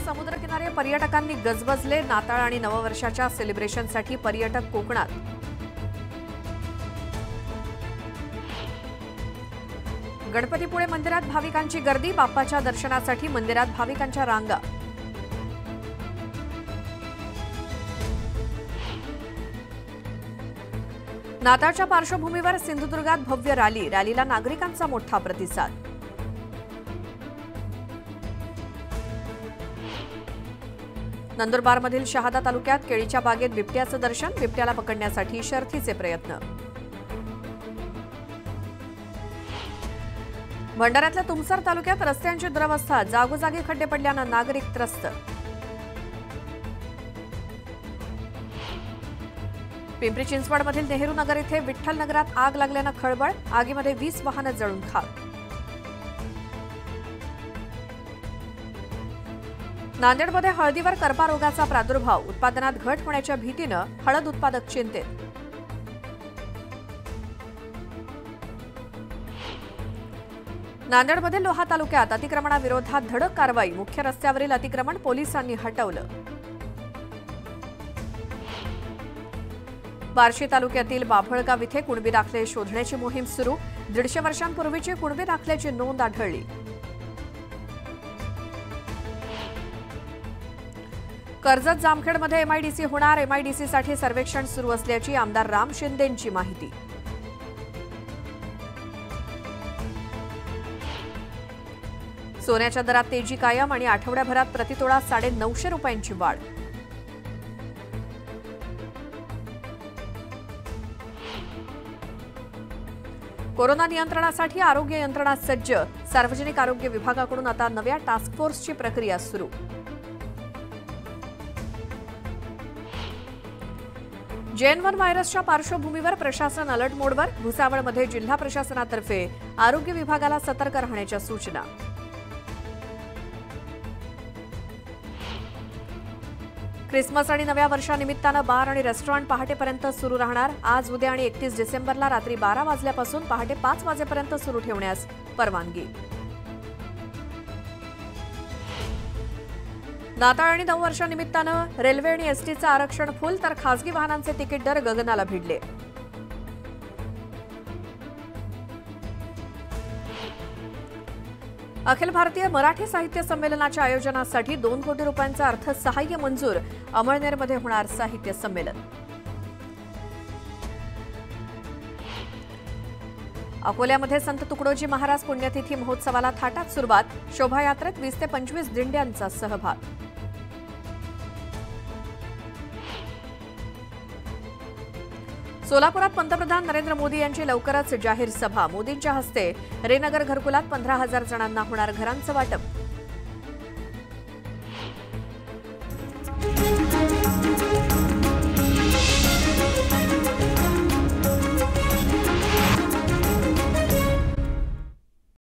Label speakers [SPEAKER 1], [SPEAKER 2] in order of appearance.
[SPEAKER 1] समुद्रकिनारी पर्यटकांनी गजबजले। नाताळ आणि नववर्षाच्या सेलिब्रेशनसाठी पर्यटक कोकणात। गणपतीपुळे मंदिरात भाविकांची गर्दी। बाप्पाच्या दर्शनासाठी मंदिरात भाविकांच्या रांगा। नाताळच्या पार्श्वभूमीवर सिंधुदुर्गात भव्य रॅलीला नागरिकांचा मोठा प्रतिसाद। नंदुरबारमधील शहादा तालुक्यात केळीच्या बागेत बिबट्याचं दर्शन। बिबट्याला पकडण्यासाठी शर्थीचे प्रयत्न। भंडाऱ्यातल्या तुमसर तालुक्यात रस्त्यांची दुरवस्था। जागोजागी खड्डे पडल्यानं नागरिक त्रस्त। पिंपरी चिंचवडमधील नेहरू नगर इथे विठ्ठल नगरात आग लागल्यानं खळबळ। आगीमध्ये 20 वाहनं जळून खाक। नांदेडमध्ये हळदीवर करपा रोगाचा प्रादुर्भाव। उत्पादनात घट होण्याच्या भीतीनं हळद उत्पादक चिंतेत। नांदेडमध्ये लोहा तालुक्यात अतिक्रमणाविरोधात धडक कारवाई। मुख्य रस्त्यावरील अतिक्रमण पोलिसांनी हटवलं। बार्शी तालुक्यातील बाभळगाव इथे कुणबी दाखले शोधण्याची मोहीम सुरू। 150 वर्षांपूर्वीची कुणबी दाखल्याची नोंद आढळली। कर्जत जामखेडमध्ये एमआयडीसी होणार। एमआयडीसीसाठी सर्वेक्षण सुरू असल्याची आमदार राम शिंदेंची माहिती। सोन्याच्या दरात तेजी कायम आणि आठवड्याभरात प्रतितोळा 950 रुपयांची वाढ। कोरोना नियंत्रणासाठी आरोग्य यंत्रणा सज्ज। सार्वजनिक आरोग्य विभागाकडून आता नव्या टास्क फोर्सची प्रक्रिया सुरू। JN1 व्हायरसच्या पार्श्वभूमीवर प्रशासन अलर्ट मोडवर। भुसावळमध्ये जिल्हा प्रशासनातर्फे आरोग्य विभागाला सतर्क राहण्याच्या सूचना। ख्रिसमस आणि नव्या वर्षानिमित्तानं बार आणि रेस्टॉरंट पहाटेपर्यंत सुरू राहणार। आज उद्या आणि 31 डिसेंबरला रात्री 12 वाजल्यापासून पहाटे 5 वाजेपर्यंत सुरू ठेवण्यास परवानगी। नाताळ आणि नववर्षानिमित्तानं रेल्वे आणि एसटीचं आरक्षण फुल, तर खासगी वाहनांचे तिकीट दर गगनाला भिडले। अखिल भारतीय मराठी साहित्य संमेलनाच्या आयोजनासाठी 2 कोटी रुपयांचं अर्थसहाय्य मंजूर। अमळनेरमध्ये होणार साहित्य संमेलन। अकोल्यामध्ये संत तुकडोजी महाराज पुण्यतिथी महोत्सवाला थाटात सुरुवात। शोभायात्रेत 20 ते 25 दिंड्यांचा सहभाग। सोलापुरात पंतप्रधान नरेंद्र मोदी यांची लवकरच जाहीर सभा। मोदींच्या हस्ते रेनगर घरकुलात 15,000 जणांना होणार घरांचं वाटप।